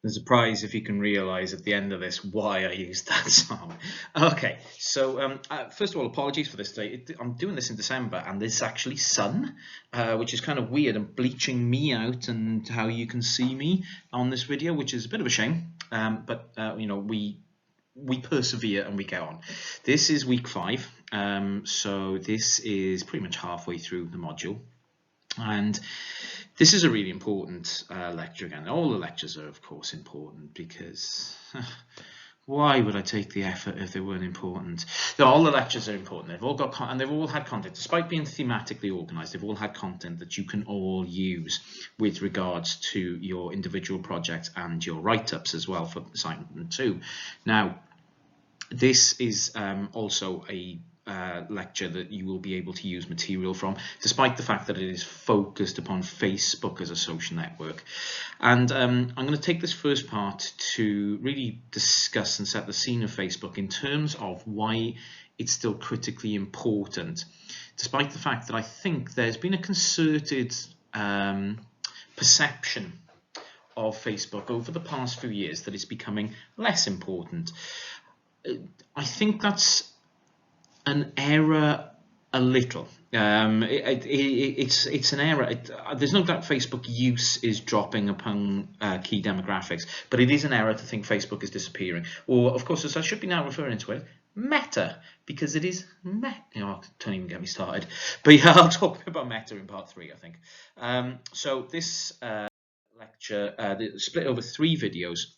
There's a prize if you can realise at the end of this why I used that song. Okay, so first of all, apologies for this today. I'm doing this in December, and there's actually sun, which is kind of weird and bleaching me out and how you can see me on this video, which is a bit of a shame. But you know, we persevere and we get on. This is week 5, so this is pretty much halfway through the module. And this is a really important lecture again. All the lectures are, of course, important because why would I take the effort if they weren't important? No, all the lectures are important. They've all got and they've all had content, despite being thematically organised. They've all had content that you can all use with regards to your individual project and your write-ups as well for assignment 2. Now, this is also a lecture that you will be able to use material from, despite the fact that it is focused upon Facebook as a social network. And I'm going to take this first part to really discuss and set the scene of Facebook in terms of why it's still critically important, despite the fact that I think there's been a concerted perception of Facebook over the past few years that it's becoming less important. I think that's an error a little. It's an error. There's no doubt Facebook use is dropping upon key demographics, but it is an error to think Facebook is disappearing. Or, of course, as I should be now referring to it, Meta, because it is Meta. Don't even get me started. But yeah, I'll talk about Meta in part 3, I think. So this lecture split over 3 videos.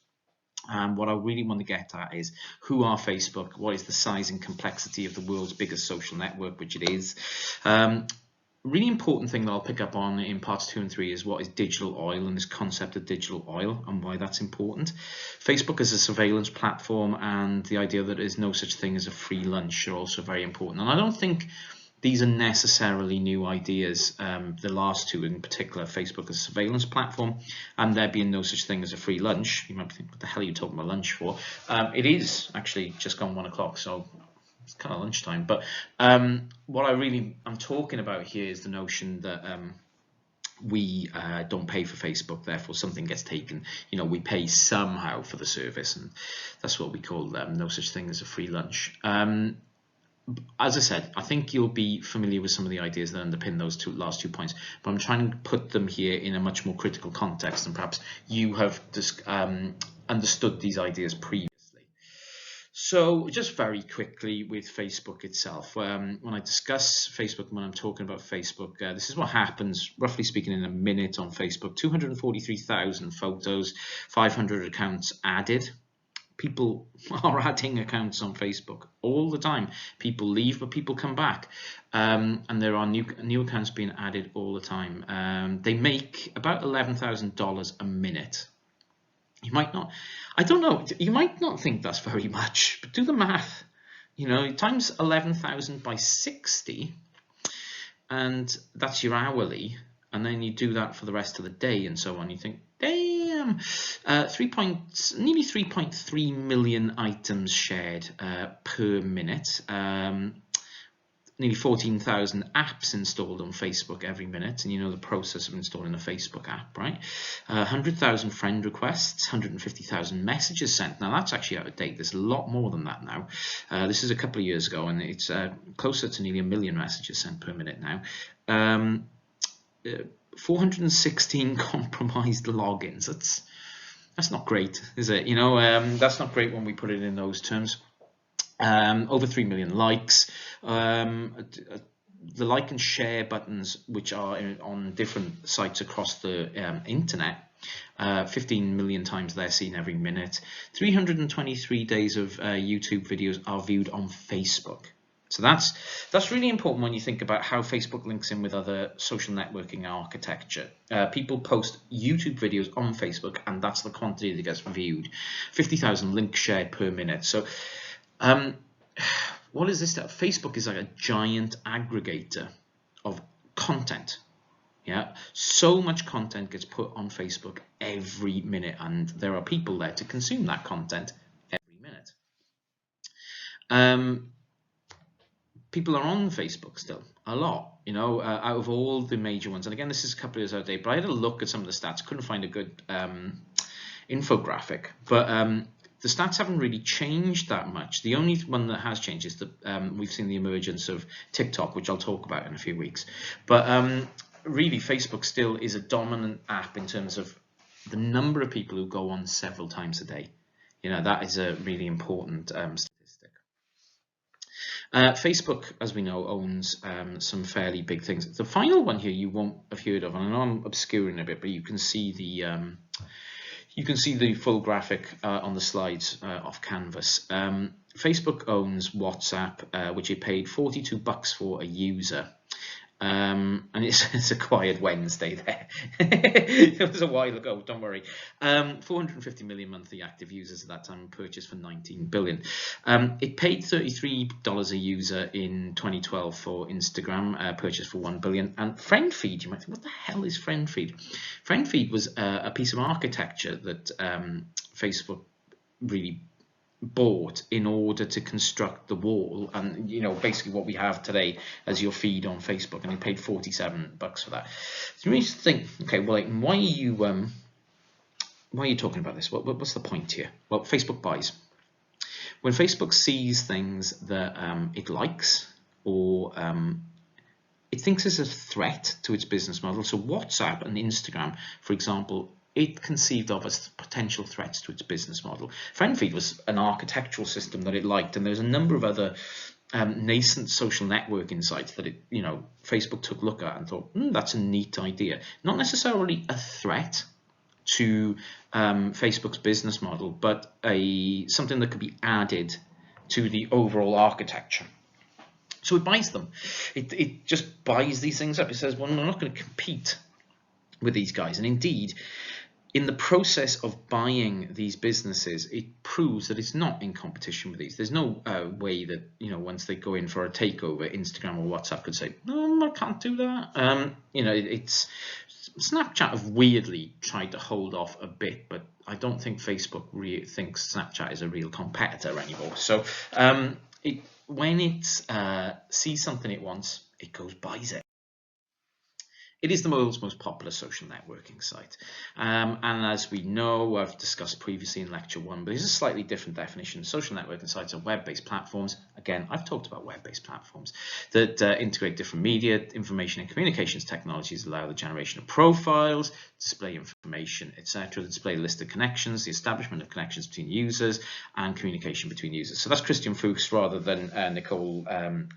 And what I really want to get at is, who are Facebook? What is the size and complexity of the world's biggest social network, which it is? Really important thing that I'll pick up on in parts 2 and 3 is what is digital oil and this concept of digital oil and why that's important. Facebook as a surveillance platform and the idea that there's no such thing as a free lunch are also very important. And I don't think these are necessarily new ideas, the last 2 in particular, Facebook as a surveillance platform and there being no such thing as a free lunch. You might think, what the hell are you talking about lunch for? It is actually just gone 1 o'clock, so it's kind of lunchtime. But what I'm talking about here is the notion that we don't pay for Facebook, therefore something gets taken. You know, we pay somehow for the service, and that's what we call no such thing as a free lunch. As I said, I think you'll be familiar with some of the ideas that underpin those last 2 points, but I'm trying to put them here in a much more critical context, and perhaps you have understood these ideas previously. So just very quickly with Facebook itself, when I discuss Facebook, when I'm talking about Facebook, this is what happens, roughly speaking, in a minute on Facebook. 243,000 photos, 500 accounts added. People are adding accounts on Facebook all the time. People leave, but people come back, and there are new accounts being added all the time. They make about $11,000 a minute. You might not, I don't know, you might not think that's very much, but do the math. You know, times 11,000 by 60, and that's your hourly, and then you do that for the rest of the day and so on. You think, damn, nearly 3.3 million items shared per minute. Nearly 14,000 apps installed on Facebook every minute, and you know the process of installing a Facebook app, right? 100,000 friend requests, 150,000 messages sent. Now that's actually out of date. There's a lot more than that now. This is a couple of years ago, and it's closer to nearly 1 million messages sent per minute now. 416 compromised logins. That's not great, is it? You know, that's not great when we put it in those terms. Over 3 million likes. The like and share buttons, which are on different sites across the internet, 15 million times they're seen every minute. 323 days of YouTube videos are viewed on Facebook. So that's really important when you think about how Facebook links in with other social networking architecture. People post YouTube videos on Facebook, and that's the quantity that gets viewed. 50,000 links shared per minute. So what is this? Facebook is like a giant aggregator of content. Yeah, so much content gets put on Facebook every minute, and there are people there to consume that content every minute. People are on Facebook still a lot, you know, out of all the major ones. And again, this is a couple of years out of date, but I had a look at some of the stats. Couldn't find a good infographic, but the stats haven't really changed that much. The only one that has changed is that we've seen the emergence of TikTok, which I'll talk about in a few weeks. But really, Facebook still is a dominant app in terms of the number of people who go on several times a day. That is a really important statistic. Facebook, as we know, owns some fairly big things. The final one here you won't have heard of, and I know I'm obscuring a bit, but you can see the full graphic on the slides off Canvas. Facebook owns WhatsApp, which it paid $42 for a user. And it's a quiet Wednesday there. It was a while ago, don't worry. 450 million monthly active users at that time, and purchased for $19 billion. It paid $33 a user in 2012 for Instagram, purchased for $1 billion. And FriendFeed, you might think, what the hell is FriendFeed? FriendFeed was a piece of architecture that Facebook really bought in order to construct the wall, and basically what we have today as your feed on Facebook, and he paid $47 for that. So you need to think, okay, well, like, why are you talking about this? What's the point here? Well, Facebook buys. When Facebook sees things that it likes, or it thinks is a threat to its business model. So WhatsApp and Instagram, for example, it conceived of as potential threats to its business model. FriendFeed was an architectural system that it liked, and there's a number of other nascent social networking sites that Facebook took a look at and thought, that's a neat idea. Not necessarily a threat to Facebook's business model, but something that could be added to the overall architecture. So it buys them. It just buys these things up. It says, well, we're not going to compete with these guys. And indeed, in the process of buying these businesses, it proves that it's not in competition with these. There's no way that, once they go in for a takeover, Instagram or WhatsApp could say, no, I can't do that. It's Snapchat have weirdly tried to hold off a bit, but I don't think Facebook really thinks Snapchat is a real competitor anymore. So when it sees something it wants, it goes buys it. It is the world's most popular social networking site. And as we know, I've discussed previously in lecture 1, but it's a slightly different definition. Social networking sites are web-based platforms. Again, I've talked about web-based platforms that integrate different media, information and communications technologies, allow the generation of profiles, display information, etc., display a list of connections, the establishment of connections between users, and communication between users. So that's Christian Fuchs rather than Nicole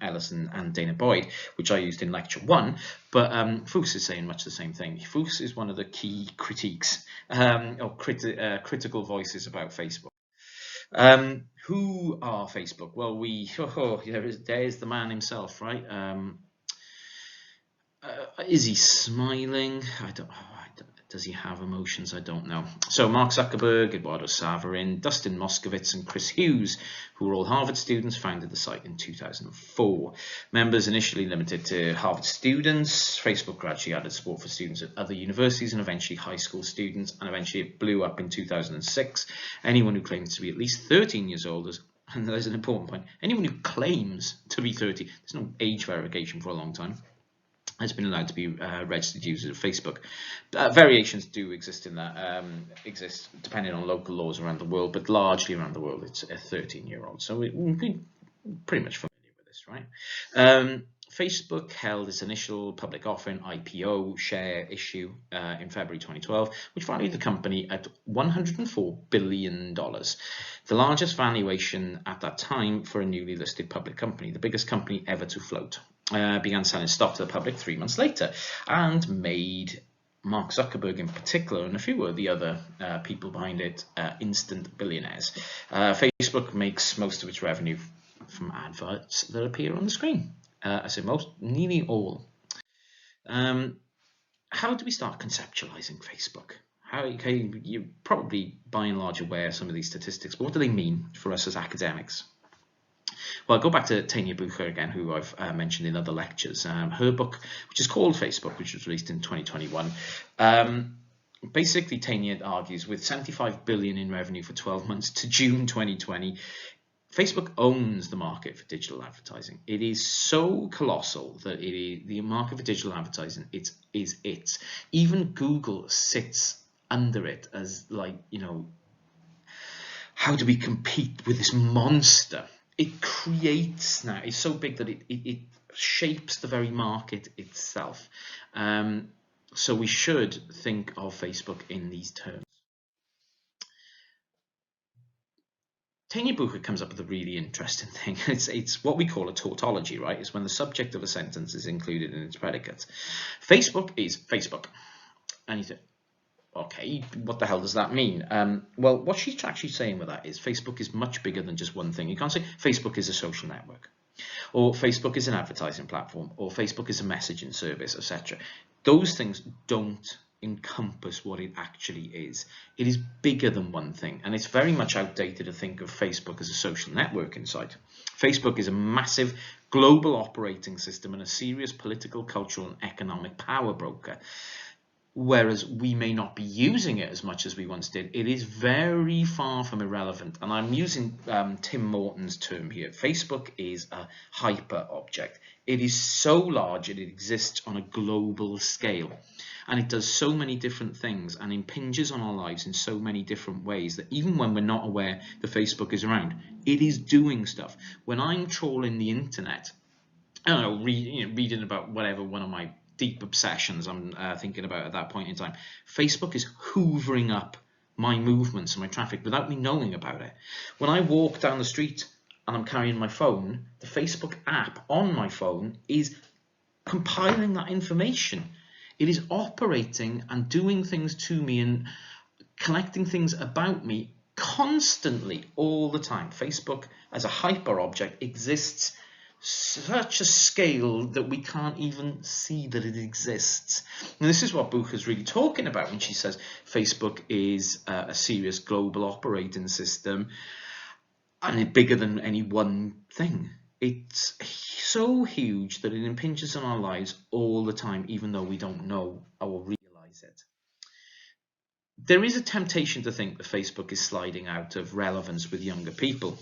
Ellison and Dana Boyd, which I used in lecture 1. But Fuchs is saying much the same thing. Fuchs is one of the key critiques or critical voices about Facebook. Who are Facebook? Well, there's the man himself, right? Is he smiling? Does he have emotions? I don't know. So Mark Zuckerberg, Eduardo Saverin, Dustin Moskovitz, and Chris Hughes, who were all Harvard students, founded the site in 2004. Members initially limited to Harvard students. Facebook gradually added support for students at other universities and eventually high school students, and eventually it blew up in 2006. Anyone who claims to be at least 13 years old, and there's an important point, anyone who claims to be 30, there's no age verification for a long time, has been allowed to be registered users of Facebook. Variations do exist in that, exist depending on local laws around the world, but largely around the world it's a 13-year-old. So we're pretty much familiar with this, right? Facebook held its initial public offering IPO share issue in February 2012, which valued the company at $104 billion. The largest valuation at that time for a newly listed public company, the biggest company ever to float. Began selling stock to the public 3 months later, and made Mark Zuckerberg in particular, and a few of the other people behind it, instant billionaires. Facebook makes most of its revenue from adverts that appear on the screen. I say most, nearly all. How do we start conceptualizing Facebook? You're probably by and large aware of some of these statistics, but what do they mean for us as academics? Well, I'll go back to Tanya Bucher again, who I've mentioned in other lectures. Her book, which is called Facebook, which was released in 2021, basically Tanya argues with $75 billion in revenue for 12 months to June 2020, Facebook owns the market for digital advertising. It is so colossal that the market for digital advertising is its. Even Google sits under it as like, how do we compete with this monster? It creates now, it's so big that it shapes the very market itself. So we should think of Facebook in these terms. Tanya Bucher comes up with a really interesting thing. It's what we call a tautology, right? It's when the subject of a sentence is included in its predicate. Facebook is Facebook. And you think, okay, what the hell does that mean? Well, what she's actually saying with that is Facebook is much bigger than just one thing. You can't say Facebook is a social network, or Facebook is an advertising platform, or Facebook is a messaging service, etc. Those things don't encompass what it actually is. It is bigger than one thing, and it's very much outdated to think of Facebook as a social networking site. Facebook is a massive global operating system and a serious political, cultural, and economic power broker. Whereas we may not be using it as much as we once did, it is very far from irrelevant. And I'm using Tim Morton's term here. Facebook is a hyper object. It is so large, it exists on a global scale. And it does so many different things and impinges on our lives in so many different ways that even when we're not aware that Facebook is around, it is doing stuff. When I'm trawling the internet, I don't know, reading about whatever one of my deep obsessions I'm thinking about at that point in time, Facebook is hoovering up my movements and my traffic without me knowing about it. When I walk down the street and I'm carrying my phone, the Facebook app on my phone is compiling that information. It is operating and doing things to me and collecting things about me constantly, all the time. Facebook as a hyper object exists such a scale that we can't even see that it exists. And this is what Bucher's really talking about when she says Facebook is a serious global operating system and it's bigger than any one thing. It's so huge that it impinges on our lives all the time, even though we don't know or realize it. There is a temptation to think that Facebook is sliding out of relevance with younger people.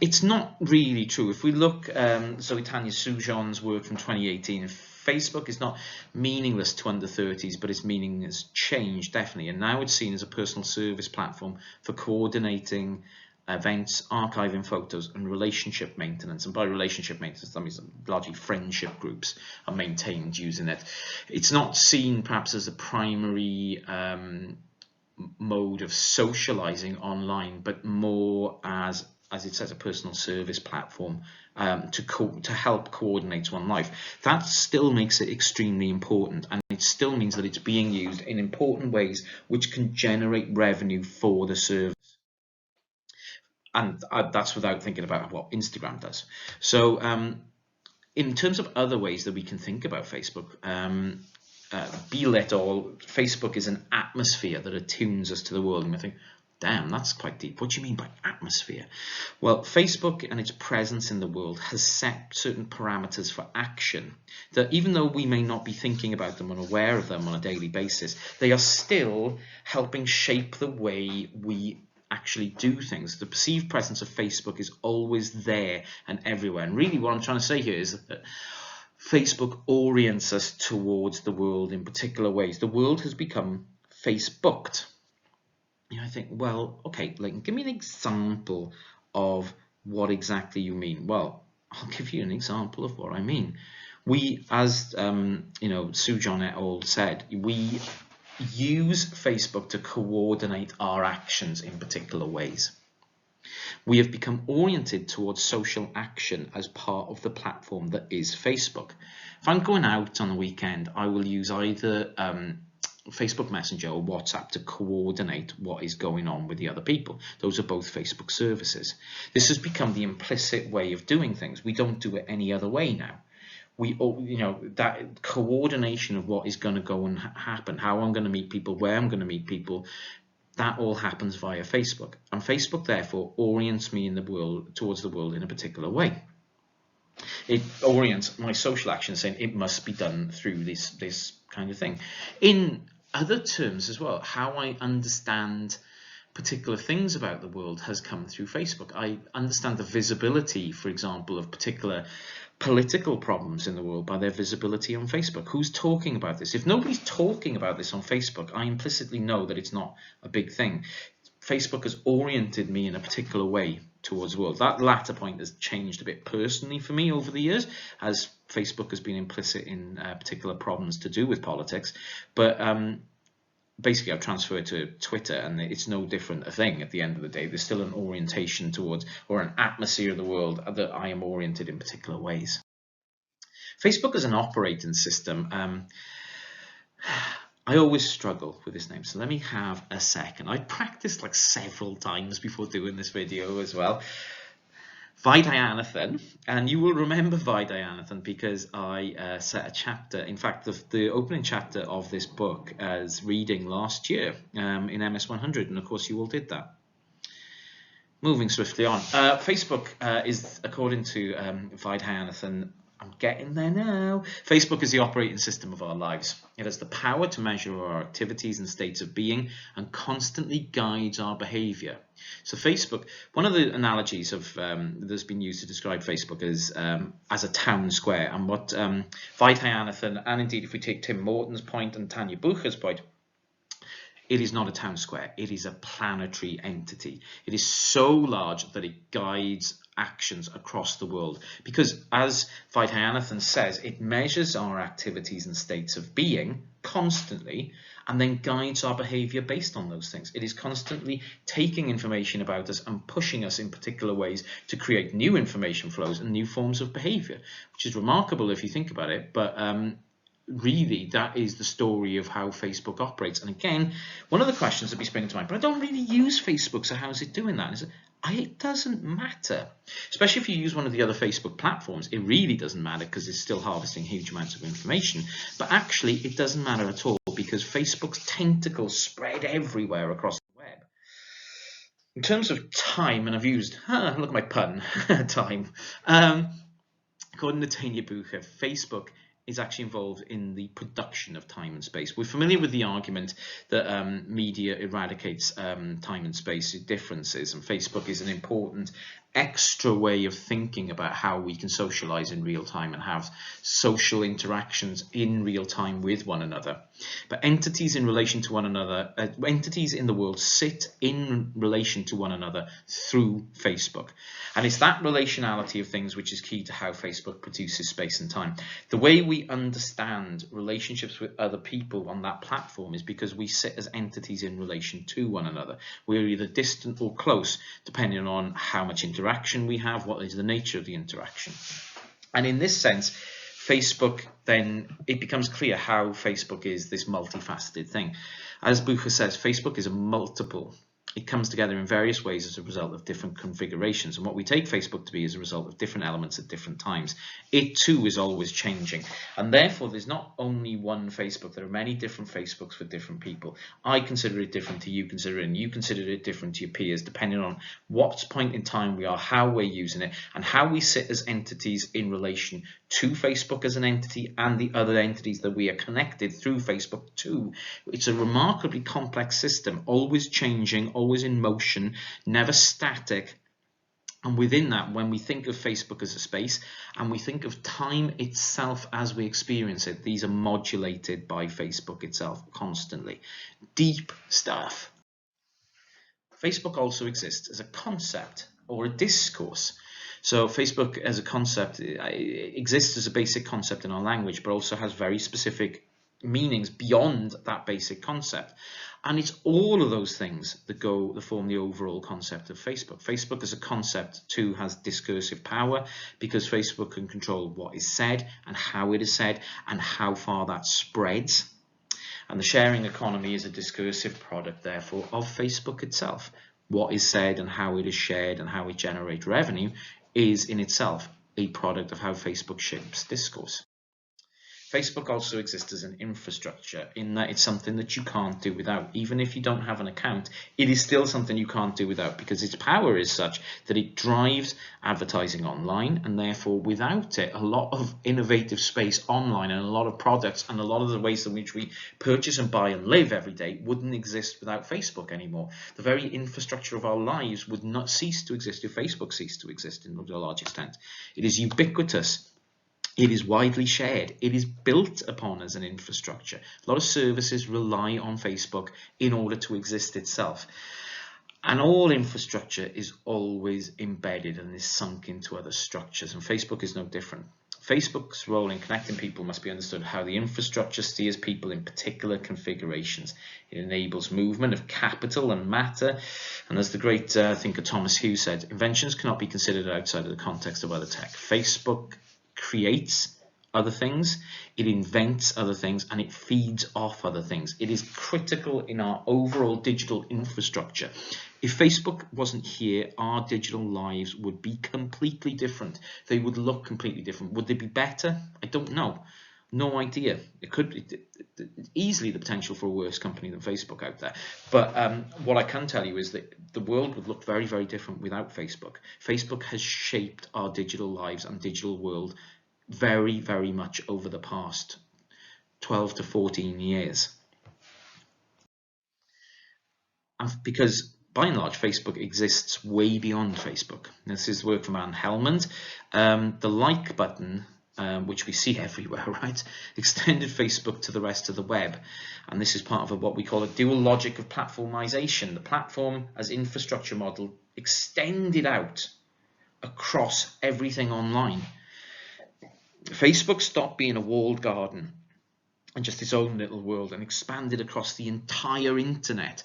It's not really true. If we look, Zoe Tanya Sujan's work from 2018, Facebook is not meaningless to under 30s, but its meaning has changed, definitely. And now it's seen as a personal service platform for coordinating events, archiving photos, and relationship maintenance. And by relationship maintenance, that means largely friendship groups are maintained using it. It's not seen perhaps as the primary mode of socializing online, but more as it says, a personal service platform to help coordinate one's life. That still makes it extremely important, and it still means that it's being used in important ways which can generate revenue for the service. And that's without thinking about what Instagram does. So in terms of other ways that we can think about Facebook, be let all, Facebook is an atmosphere that attunes us to the world. And I think, damn, that's quite deep. What do you mean by atmosphere? Well, Facebook and its presence in the world has set certain parameters for action that even though we may not be thinking about them or aware of them on a daily basis, they are still helping shape the way we actually do things. The perceived presence of Facebook is always there and everywhere. And really what I'm trying to say here is that Facebook orients us towards the world in particular ways. The world has become Facebooked. I think, well, okay, like, give me an example of what exactly you mean. Well, I'll give you an example of what I mean. We, as Sujan et al. Said, we use Facebook to coordinate our actions in particular ways. We have become oriented towards social action as part of the platform that is Facebook. If I'm going out on the weekend, I will use either Facebook Messenger or WhatsApp to coordinate what is going on with the other people. Those are both Facebook services. This has become the implicit way of doing things. We don't do it any other way now. We, that coordination of what is going to go and happen, how I'm going to meet people, where I'm going to meet people, that all happens via Facebook. And Facebook therefore orients me in the world towards the world in a particular way. It orients my social action, saying it must be done through this kind of thing. In other terms as well, how I understand particular things about the world has come through Facebook. I understand the visibility, for example, of particular political problems in the world by their visibility on Facebook. Who's talking about this? If nobody's talking about this on Facebook, I implicitly know that it's not a big thing. Facebook has oriented me in a particular way towards the world. That latter point has changed a bit personally for me over the years, as Facebook has been implicit in particular problems to do with politics. But basically I've transferred to Twitter, and it's no different a thing at the end of the day. There's still an orientation towards, or an atmosphere of the world that I am oriented in particular ways. Facebook as an operating system, I always struggle with this name, so let me have a second. I practiced like several times before doing this video as well. Vidyanathan, and you will remember Vidyanathan because I set a chapter, in fact the opening chapter of this book as reading last year in MS100, and of course you all did that. Moving swiftly on, Facebook is, according to Vidyanathan, I'm getting there now. Facebook is the operating system of our lives. It has the power to measure our activities and states of being and constantly guides our behavior. So Facebook, one of the analogies of that's been used to describe Facebook is as a town square. And what Vidyanathan, and indeed if we take Tim Morton's point and Tanya Bucher's point, it is not a town square, it is a planetary entity. It is so large that it guides actions across the world, because as Vidyanathan says, it measures our activities and states of being constantly and then guides our behavior based on those things. It is constantly taking information about us and pushing us in particular ways to create new information flows and new forms of behavior, which is remarkable if you think about it, but really that is the story of how Facebook operates. And again, one of the questions that we spring to mind, but I don't really use Facebook, so how is it doing that? It doesn't matter, especially if you use one of the other Facebook platforms. It really doesn't matter because it's still harvesting huge amounts of information, but actually it doesn't matter at all because Facebook's tentacles spread everywhere across the web. In terms of time, and I've used, look at my pun, time, according to Tanya Bucher, Facebook is actually involved in the production of time and space. We're familiar with the argument that media eradicates time and space differences, and Facebook is an important extra way of thinking about how we can socialize in real time and have social interactions in real time with one another. But entities in relation to one another, entities in the world sit in relation to one another through Facebook. And it's that relationality of things which is key to how Facebook produces space and time. The way we understand relationships with other people on that platform is because we sit as entities in relation to one another. We're either distant or close, depending on how much interaction we have, what is the nature of the interaction. And in this sense, Facebook, then it becomes clear how Facebook is this multifaceted thing. As Bucher says, Facebook is a multiple. It comes together in various ways as a result of different configurations, and what we take Facebook to be is a result of different elements at different times. It too is always changing, and therefore there's not only one Facebook, there are many different Facebooks for different people. I consider it different to you consider it, and you consider it different to your peers, depending on what point in time we are, how we're using it, and how we sit as entities in relation to Facebook as an entity and the other entities that we are connected through Facebook to. It's a remarkably complex system, always changing, always in motion, never static. And within that, when we think of Facebook as a space and we think of time itself as we experience it, these are modulated by Facebook itself constantly. Deep stuff. Facebook also exists as a concept or a discourse. So Facebook as a concept exists as a basic concept in our language, but also has very specific meanings beyond that basic concept. And it's all of those things that form the overall concept of Facebook. Facebook as a concept too has discursive power because Facebook can control what is said and how it is said and how far that spreads. And the sharing economy is a discursive product, therefore, of Facebook itself. What is said and how it is shared and how it generates revenue is in itself a product of how Facebook shapes discourse. Facebook also exists as an infrastructure in that it's something that you can't do without. Even if you don't have an account, it is still something you can't do without because its power is such that it drives advertising online, and therefore without it, a lot of innovative space online and a lot of products and a lot of the ways in which we purchase and buy and live every day wouldn't exist without Facebook anymore. The very infrastructure of our lives would not cease to exist if Facebook ceased to exist in a large extent. It is ubiquitous. It is widely shared. It is built upon as an infrastructure. A lot of services rely on Facebook in order to exist itself. And all infrastructure is always embedded and is sunk into other structures, and Facebook is no different. Facebook's role in connecting people must be understood how the infrastructure steers people in particular configurations. It enables movement of capital and matter, and as the great thinker Thomas Hughes said, inventions cannot be considered outside of the context of other tech. Facebook creates other things, it invents other things, and it feeds off other things. It is critical in our overall digital infrastructure. If Facebook wasn't here, our digital lives would be completely different. They would look completely different. Would they be better? I don't know. No idea. It could be easily the potential for a worse company than Facebook out there. But what I can tell you is that the world would look very, very different without Facebook. Facebook has shaped our digital lives and digital world very, very much over the past 12 to 14 years. And because by and large, Facebook exists way beyond Facebook. This is work from Anne Helmond. The like button, which we see everywhere, right, extended Facebook to the rest of the web. And this is part of what we call a dual logic of platformization. The platform as infrastructure model extended out across everything online. Facebook stopped being a walled garden and just its own little world and expanded across the entire internet.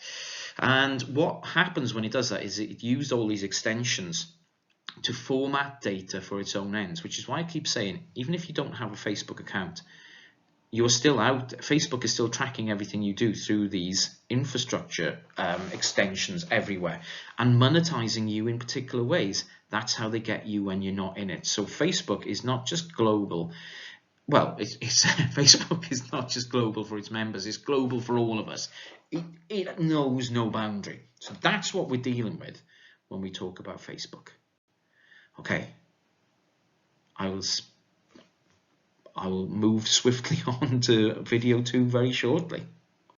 And what happens when it does that is it used all these extensions to format data for its own ends, which is why I keep saying, even if you don't have a Facebook account, you're still out. Facebook is still tracking everything you do through these infrastructure extensions everywhere and monetizing you in particular ways. That's how they get you when you're not in it. So Facebook is not just global. Well, Facebook is not just global for its members, it's global for all of us. It knows no boundary. So that's what we're dealing with when we talk about Facebook. Okay, I will move swiftly on to video 2 very shortly.